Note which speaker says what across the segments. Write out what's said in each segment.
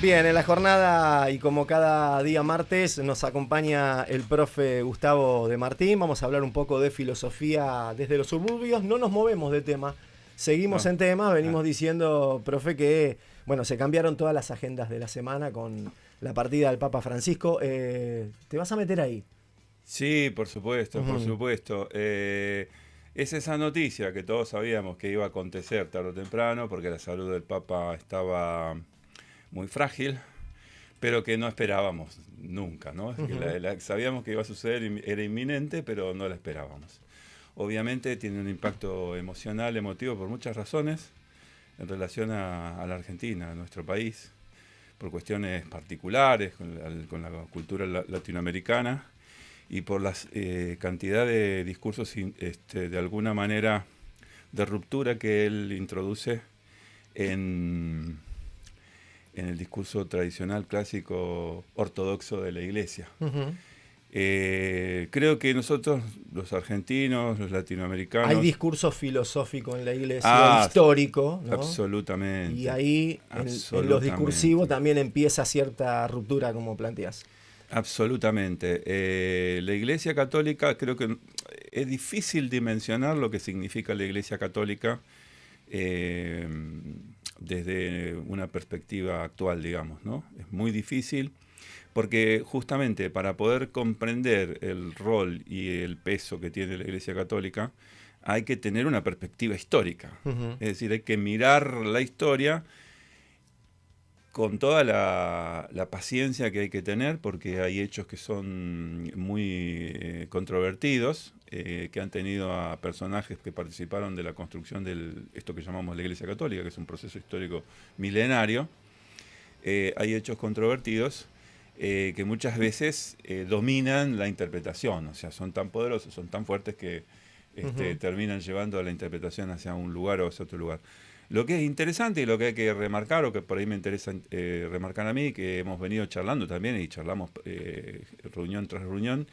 Speaker 1: Bien, en la jornada y como cada día martes nos acompaña el profe Gustavo de Martín. Vamos a hablar un poco de filosofía desde los suburbios. No nos movemos de tema, seguimos
Speaker 2: No.
Speaker 1: en tema. Venimos diciendo, profe, que bueno, se cambiaron todas las agendas de la semana con la partida del Papa Francisco. ¿Te vas a meter ahí?
Speaker 2: Sí, por supuesto, por
Speaker 1: Ujú.
Speaker 2: supuesto. Es esa noticia que todos sabíamos que iba a acontecer tarde o temprano, porque la salud del Papa estaba muy frágil, pero que no esperábamos nunca, ¿no? Que
Speaker 1: Ujú.
Speaker 2: sabíamos que iba a suceder, era inminente, pero no la esperábamos. Obviamente tiene un impacto emocional, emotivo, por muchas razones, en relación a la Argentina, a nuestro país, por cuestiones particulares, con la cultura latinoamericana, y por la cantidad de discursos de alguna manera de ruptura que él introduce en, en el discurso tradicional, clásico, ortodoxo de la Iglesia.
Speaker 1: Ujú.
Speaker 2: Creo que nosotros, los argentinos, los
Speaker 1: Hay
Speaker 2: latinoamericanos,
Speaker 1: discurso filosófico en la iglesia, histórico, ¿no? Y
Speaker 2: absolutamente,
Speaker 1: ahí en los discursivos
Speaker 2: absolutamente.
Speaker 1: también empieza cierta ruptura, como planteas.
Speaker 2: Absolutamente. La Iglesia Católica, creo que es difícil dimensionar lo que significa la Iglesia Católica eh, desde una perspectiva actual, digamos, ¿no? Es muy difícil porque justamente para poder comprender el rol y el peso que tiene la Iglesia Católica, hay que tener una perspectiva histórica.
Speaker 1: Ujú.
Speaker 2: Es decir, hay que mirar la historia con toda la paciencia que hay que tener, porque hay hechos que son muy controvertidos, que han tenido a personajes que participaron de la construcción de esto que llamamos la Iglesia Católica, que es un proceso histórico milenario. Hay hechos controvertidos que muchas veces dominan la interpretación, o sea, son tan poderosos, son tan fuertes que
Speaker 1: Ujú.
Speaker 2: terminan llevando a la interpretación hacia un lugar o hacia otro lugar. Lo que es interesante y lo que hay que remarcar, o que por ahí me interesa remarcar a mí, que hemos venido charlando también y charlamos reunión tras reunión,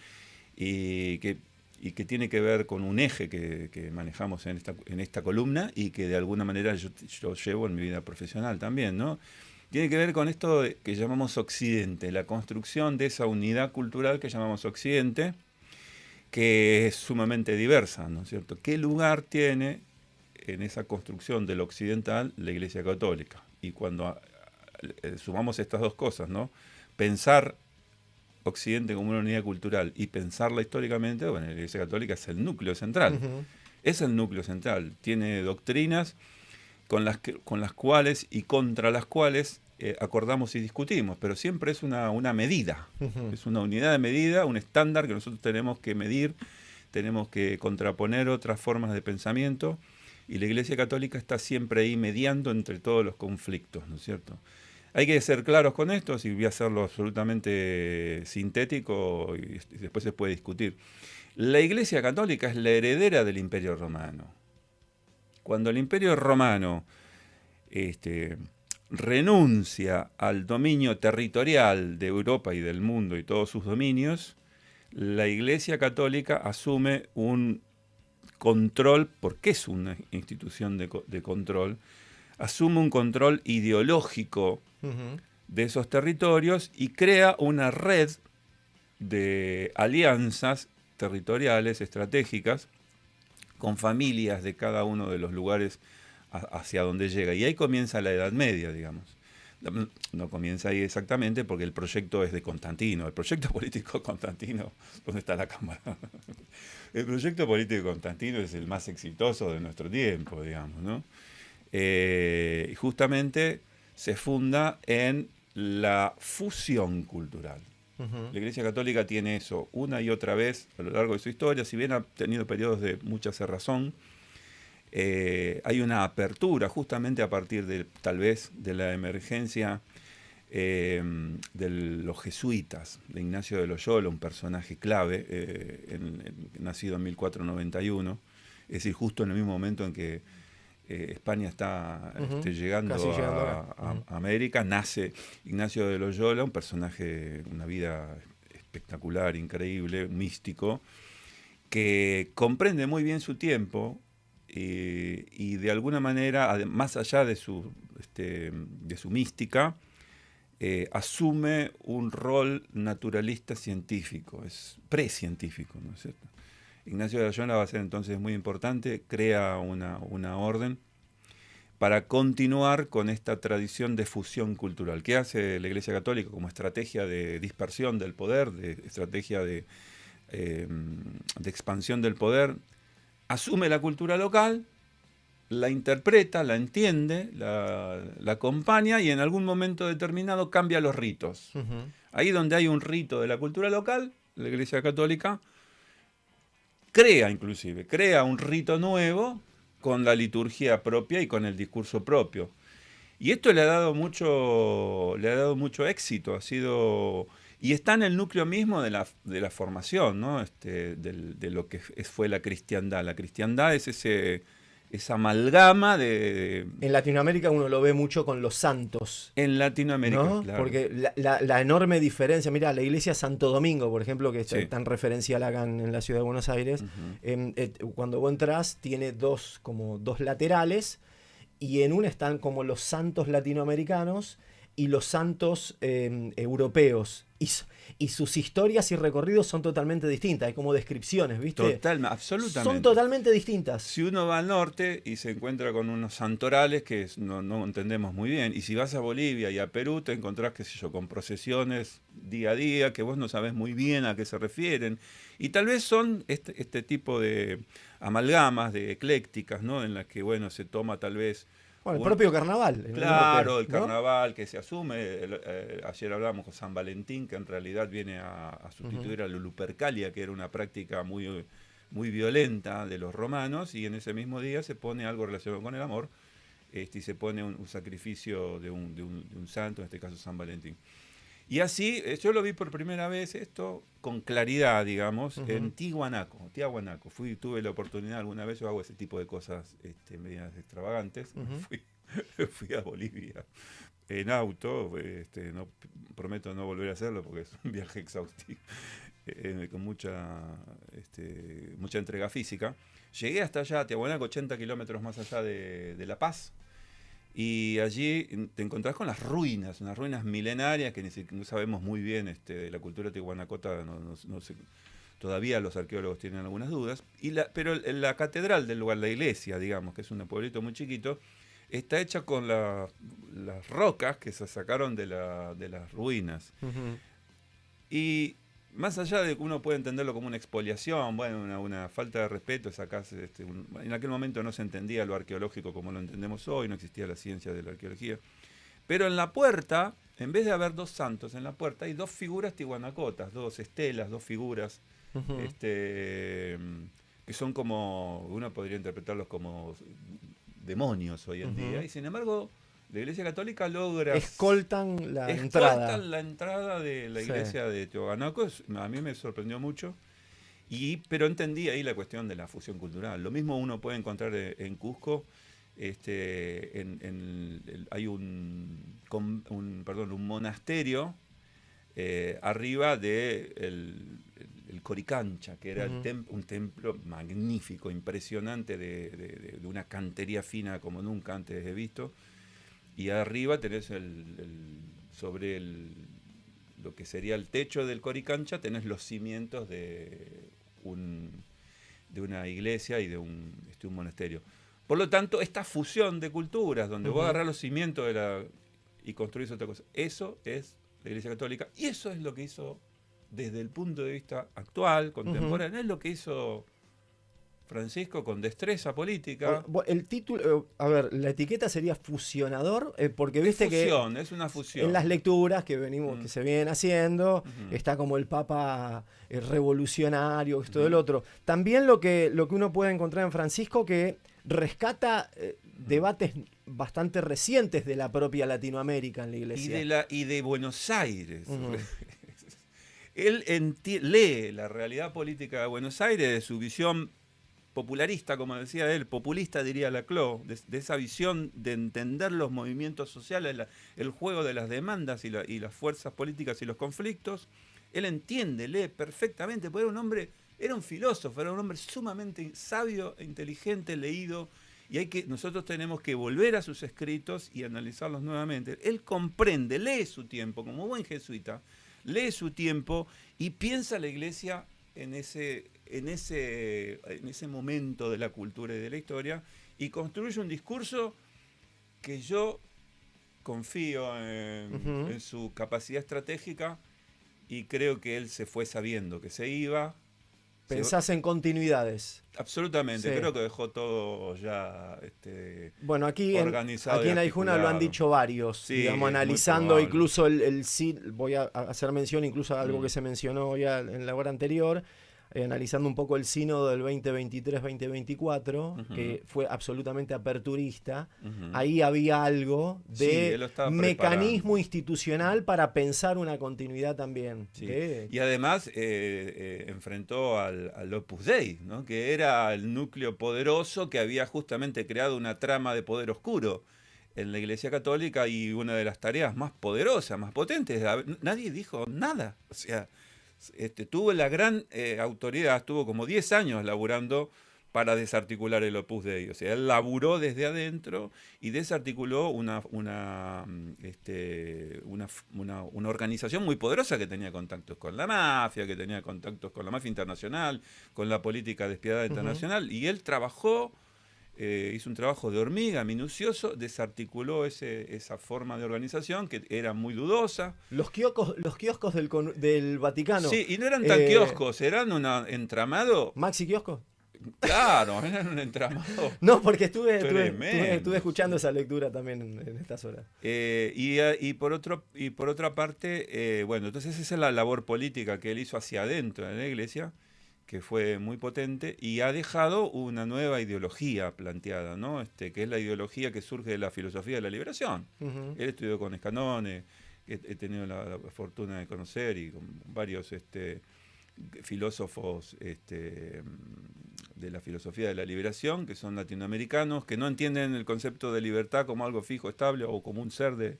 Speaker 2: y que, y que tiene que ver con un eje que manejamos en esta columna y que de alguna manera yo llevo en mi vida profesional también, ¿no? Tiene que ver con esto que llamamos Occidente, la construcción de esa unidad cultural que llamamos Occidente, que es sumamente diversa, ¿no es cierto? ¿Qué lugar tiene en esa construcción del occidental la Iglesia Católica? Y cuando sumamos estas dos cosas, ¿no? Pensar Occidente como una unidad cultural y pensarla históricamente, bueno, la Iglesia Católica es el núcleo central.
Speaker 1: Ujú.
Speaker 2: Es el núcleo central. Tiene doctrinas con las cuales y contra las cuales acordamos y discutimos, pero siempre es una medida,
Speaker 1: Ujú.
Speaker 2: es una unidad de medida, un estándar que nosotros tenemos que medir, tenemos que contraponer otras formas de pensamiento, y la Iglesia Católica está siempre ahí mediando entre todos los conflictos, ¿no es cierto? Hay que ser claros con esto, y voy a hacerlo absolutamente sintético y después se puede discutir. La Iglesia Católica es la heredera del Imperio Romano. Cuando el Imperio Romano este, renuncia al dominio territorial de Europa y del mundo y todos sus dominios, la Iglesia Católica asume un control, porque es una institución de control, asume un control ideológico
Speaker 1: Ujú.
Speaker 2: de esos territorios y crea una red de alianzas territoriales estratégicas con familias de cada uno de los lugares hacia donde llega. Y ahí comienza la Edad Media, digamos. No comienza ahí exactamente porque el proyecto es de Constantino. El proyecto político de Constantino, ¿dónde está la cámara? El proyecto político de Constantino es el más exitoso de nuestro tiempo, digamos, ¿no? Y justamente se funda en la fusión cultural.
Speaker 1: Ujú.
Speaker 2: La Iglesia Católica tiene eso una y otra vez a lo largo de su historia, si bien ha tenido periodos de mucha cerrazón, hay una apertura justamente a partir de tal vez de la emergencia de los jesuitas, de Ignacio de Loyola, un personaje clave, nacido en 1491, es decir, justo en el mismo momento en que España está
Speaker 1: Ujú. Casi
Speaker 2: llegando
Speaker 1: llegando acá. Ujú.
Speaker 2: a América, nace Ignacio de Loyola, un personaje, una vida espectacular, increíble, místico, que comprende muy bien su tiempo y de alguna manera, más allá de su mística, asume un rol naturalista científico, es precientífico, ¿no es cierto? Ignacio de Loyola va a ser entonces muy importante, crea una orden para continuar con esta tradición de fusión cultural. ¿Qué hace la Iglesia Católica como estrategia de dispersión del poder, de estrategia de expansión del poder? Asume la cultura local, la interpreta, la entiende, la acompaña y en algún momento determinado cambia los ritos. Ahí donde hay un rito de la cultura local, la Iglesia Católica crea un rito nuevo con la liturgia propia y con el discurso propio. Y esto le ha dado mucho éxito, y está en el núcleo mismo de la formación, ¿no? De lo que fue la cristiandad. La cristiandad es esa amalgama de...
Speaker 1: En Latinoamérica uno lo ve mucho con los santos.
Speaker 2: En Latinoamérica,
Speaker 1: ¿no?
Speaker 2: claro.
Speaker 1: Porque la enorme diferencia, mira, la iglesia Santo Domingo, por ejemplo, que es
Speaker 2: Sí.
Speaker 1: tan referencial acá en la ciudad de Buenos Aires, cuando vos entrás tiene dos laterales y en una están como los santos latinoamericanos y los santos europeos. Y sus historias y recorridos son totalmente distintas, hay como descripciones, ¿viste?
Speaker 2: Absolutamente.
Speaker 1: Son totalmente distintas.
Speaker 2: Si uno va al norte y se encuentra con unos santorales que no entendemos muy bien, y si vas a Bolivia y a Perú te encontrás, qué sé yo, con procesiones día a día que vos no sabés muy bien a qué se refieren, y tal vez son este tipo de amalgamas, de eclécticas, ¿no? En las que, bueno, se toma tal vez...
Speaker 1: Bueno, el propio carnaval.
Speaker 2: Claro,
Speaker 1: norte,
Speaker 2: el carnaval que se asume. Ayer hablábamos con San Valentín, que en realidad viene a sustituir a la Lupercalia, que era una práctica muy, muy violenta de los romanos, y en ese mismo día se pone algo relacionado con el amor, y se pone un sacrificio de un santo, en este caso San Valentín. Y así, yo lo vi por primera vez esto con claridad, digamos, en Tiahuanaco. Tuve la oportunidad alguna vez, yo hago ese tipo de cosas medias extravagantes. Fui a Bolivia en auto, prometo no volver a hacerlo porque es un viaje exhaustivo, con mucha entrega física. Llegué hasta allá, Tiahuanaco, 80 kilómetros más allá de La Paz. Y allí te encontrás con las ruinas, unas ruinas milenarias que no sabemos muy bien de la cultura tiahuanacota, no sé, todavía los arqueólogos tienen algunas dudas. Pero la catedral del lugar, la iglesia, digamos, que es un pueblito muy chiquito, está hecha con las rocas que se sacaron de las ruinas. Y más allá de que uno puede entenderlo como una expoliación, bueno, una falta de respeto, sacarse, en aquel momento no se entendía lo arqueológico como lo entendemos hoy, no existía la ciencia de la arqueología. Pero en la puerta, en vez de haber dos santos, en la puerta hay dos figuras tihuanacotas, dos estelas, dos figuras, que son como, uno podría interpretarlos como demonios hoy en día, y sin embargo... La Iglesia Católica logra...
Speaker 1: Escoltan la entrada
Speaker 2: de la iglesia de Tiahuanaco. A mí me sorprendió mucho. Pero entendí ahí la cuestión de la fusión cultural. Lo mismo uno puede encontrar en Cusco. Hay un monasterio arriba de el Coricancha, que era un templo magnífico, impresionante, de una cantería fina como nunca antes he visto. Y arriba tenés sobre lo que sería el techo del Coricancha, tenés los cimientos de una iglesia y de un monasterio. Por lo tanto, esta fusión de culturas, donde vos agarrás los cimientos y construís otra cosa, eso es la Iglesia Católica, y eso es lo que hizo desde el punto de vista actual, contemporáneo, es lo que hizo Francisco con destreza política.
Speaker 1: El título, a ver, la etiqueta sería fusionador, porque viste
Speaker 2: fusión, es una fusión.
Speaker 1: En las lecturas que se vienen haciendo, está como el Papa revolucionario, esto del otro. También lo que uno puede encontrar en Francisco, que rescata debates bastante recientes de la propia Latinoamérica en la Iglesia.
Speaker 2: Y de Buenos Aires. Él lee la realidad política de Buenos Aires, de su visión popularista, como decía él, populista diría Laclau, de esa visión de entender los movimientos sociales, el juego de las demandas y las fuerzas políticas y los conflictos. Él entiende, lee perfectamente, porque era un filósofo, era un hombre sumamente sabio, inteligente, leído, y nosotros tenemos que volver a sus escritos y analizarlos nuevamente. Él comprende, lee su tiempo, como buen jesuita, lee su tiempo y piensa la Iglesia en ese momento de la cultura y de la historia, y construye un discurso que yo confío en su capacidad estratégica, y creo que él se fue sabiendo que se iba.
Speaker 1: Pensás en continuidades.
Speaker 2: Absolutamente,
Speaker 1: Sí.
Speaker 2: creo que dejó todo ya
Speaker 1: bueno,
Speaker 2: organizado.
Speaker 1: Aquí en Aijuna lo han dicho varios,
Speaker 2: sí,
Speaker 1: digamos, analizando incluso voy a hacer mención incluso a algo que se mencionó ya en la hora anterior, analizando un poco el sínodo del 2023-2024, que fue absolutamente aperturista. Ahí había algo de mecanismo institucional para pensar una continuidad también.
Speaker 2: Sí. Y además enfrentó al Opus Dei, ¿no? Que era el núcleo poderoso que había justamente creado una trama de poder oscuro en la Iglesia Católica, y una de las tareas más poderosas, más potentes. Nadie dijo nada. O sea, tuvo la gran autoridad, estuvo como 10 años laburando para desarticular el Opus Dei. O sea, él laburó desde adentro y desarticuló una organización muy poderosa que tenía contactos con la mafia, que tenía contactos con la mafia internacional, con la política despiadada internacional, y él trabajó, hizo un trabajo de hormiga minucioso, desarticuló esa forma de organización que era muy dudosa.
Speaker 1: Los kioscos del Vaticano.
Speaker 2: Sí, y no eran tan kioscos, eran un entramado.
Speaker 1: ¿Maxi kioscos?
Speaker 2: Claro, eran un entramado.
Speaker 1: No, porque estuve escuchando esa lectura también en estas horas.
Speaker 2: Y por otra parte, bueno, entonces esa es la labor política que él hizo hacia adentro de la Iglesia, que fue muy potente, y ha dejado una nueva ideología planteada, ¿no? Que es la ideología que surge de la filosofía de la liberación. Él estudió con Escanone, he tenido la fortuna de conocer, y con varios filósofos de la filosofía de la liberación, que son latinoamericanos, que no entienden el concepto de libertad como algo fijo, estable, o como un ser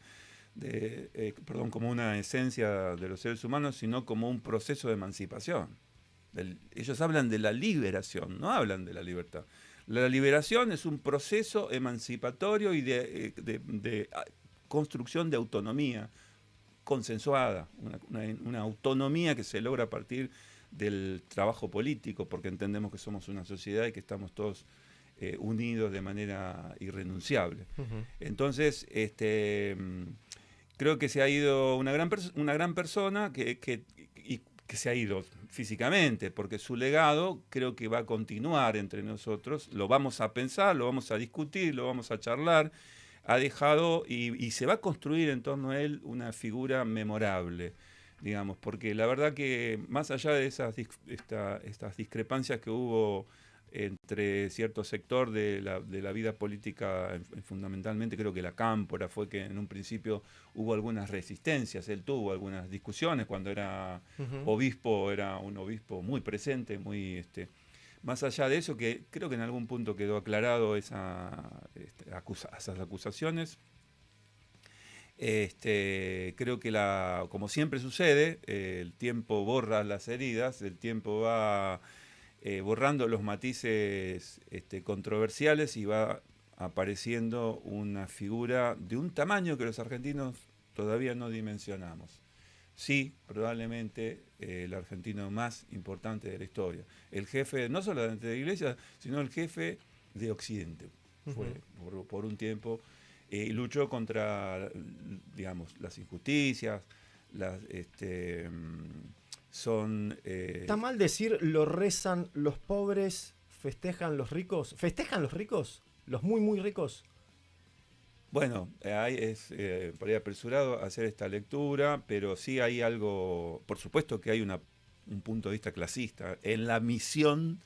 Speaker 2: como una esencia de los seres humanos, sino como un proceso de emancipación. Ellos hablan de la liberación, no hablan de la libertad. La liberación es un proceso emancipatorio y de construcción de autonomía consensuada, una autonomía que se logra a partir del trabajo político, porque entendemos que somos una sociedad y que estamos todos unidos de manera irrenunciable. Entonces, creo que se ha ido una gran persona que se ha ido físicamente, porque su legado creo que va a continuar entre nosotros. Lo vamos a pensar, lo vamos a discutir, lo vamos a charlar. Ha dejado y se va a construir en torno a él una figura memorable, digamos, porque la verdad que más allá de estas discrepancias que hubo entre cierto sector de la vida política, fundamentalmente creo que la Cámpora fue que en un principio hubo algunas resistencias. Él tuvo algunas discusiones cuando era obispo, era un obispo muy presente, muy más allá de eso, que creo que en algún punto quedó aclarado esas acusaciones. Creo que como siempre sucede, el tiempo borra las heridas, el tiempo va borrando los matices controversiales, y va apareciendo una figura de un tamaño que los argentinos todavía no dimensionamos. Sí, probablemente el argentino más importante de la historia. El jefe, no solamente de la Iglesia, sino el jefe de Occidente. Fue por un tiempo, y luchó contra, digamos, las injusticias,
Speaker 1: ¿Está mal decir lo rezan los pobres, festejan los ricos? ¿Festejan los ricos? ¿Los muy, muy ricos?
Speaker 2: Bueno, es por ahí apresurado hacer esta lectura, pero sí hay algo, por supuesto que hay un punto de vista clasista en la visión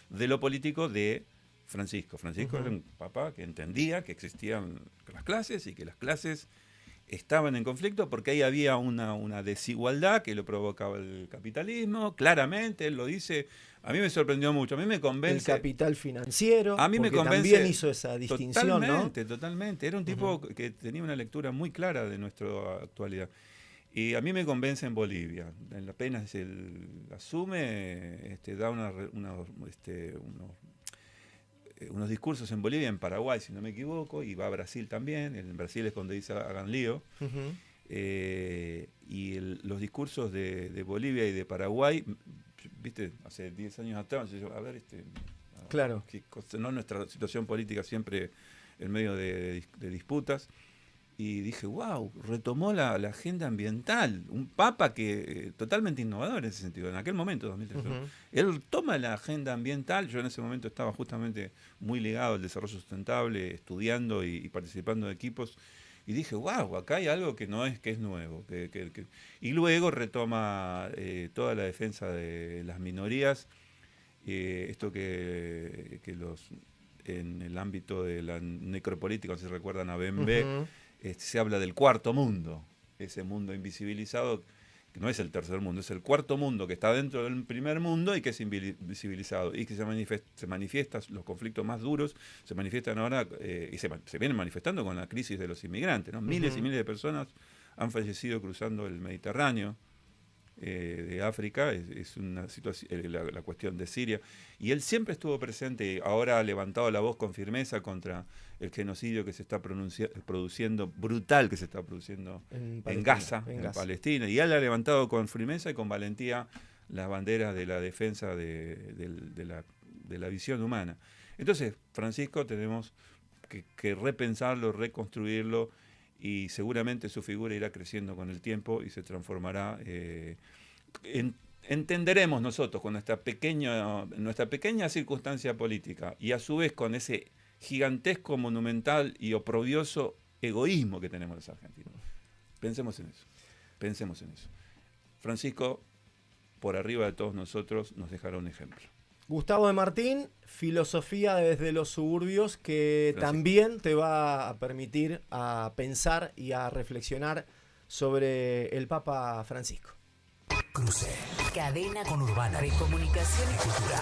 Speaker 2: de lo político de Francisco. Francisco era un papa que entendía que existían las clases y que las clases estaban en conflicto porque ahí había una desigualdad que lo provocaba el capitalismo. Claramente, él lo dice. A mí me sorprendió mucho, a mí me convence.
Speaker 1: El capital financiero,
Speaker 2: a mí me convence,
Speaker 1: también hizo esa distinción,
Speaker 2: totalmente,
Speaker 1: ¿no?
Speaker 2: Totalmente. Era un tipo que tenía una lectura muy clara de nuestra actualidad. Y a mí me convence en Bolivia. Apenas él asume, da unos discursos en Bolivia, en Paraguay, si no me equivoco, y va a Brasil también. En Brasil es donde dice hagan lío. Los discursos de Bolivia y de Paraguay, viste, hace 10 años atrás, yo, a ver,
Speaker 1: claro,
Speaker 2: no nuestra situación política siempre en medio de disputas, y dije, wow, retomó la agenda ambiental, un papa que totalmente innovador en ese sentido, en aquel momento, 2003. Él toma la agenda ambiental, yo en ese momento estaba justamente muy ligado al desarrollo sustentable, estudiando y participando de equipos, y dije, wow, acá hay algo que es nuevo. Y luego retoma toda la defensa de las minorías, esto que en el ámbito de la necropolítica, si recuerdan a Bembe, se habla del cuarto mundo, ese mundo invisibilizado, que no es el tercer mundo, es el cuarto mundo que está dentro del primer mundo y que es invisibilizado, y que se manifiesta, los conflictos más duros se manifiestan ahora, y se vienen manifestando con la crisis de los inmigrantes, ¿no? Miles y miles de personas han fallecido cruzando el Mediterráneo, de África, es una situación, la cuestión de Siria, y él siempre estuvo presente, ahora ha levantado la voz con firmeza contra el genocidio que se está produciendo, brutal que se está produciendo en Gaza, en Palestina, y él ha levantado con firmeza y con valentía las banderas de la defensa de la visión humana. Entonces, Francisco, tenemos que repensarlo, reconstruirlo, y seguramente su figura irá creciendo con el tiempo y se transformará. Entenderemos nosotros con nuestra pequeña circunstancia política, y a su vez con ese gigantesco, monumental y oprobioso egoísmo que tenemos los argentinos. Pensemos en eso. Francisco, por arriba de todos nosotros, nos dejará un ejemplo.
Speaker 1: Gustavo de Martín, filosofía desde los suburbios, que también te va a permitir a pensar y a reflexionar sobre el Papa Francisco.
Speaker 3: Cruce. Cadena con Urbana de Comunicación y Cultura.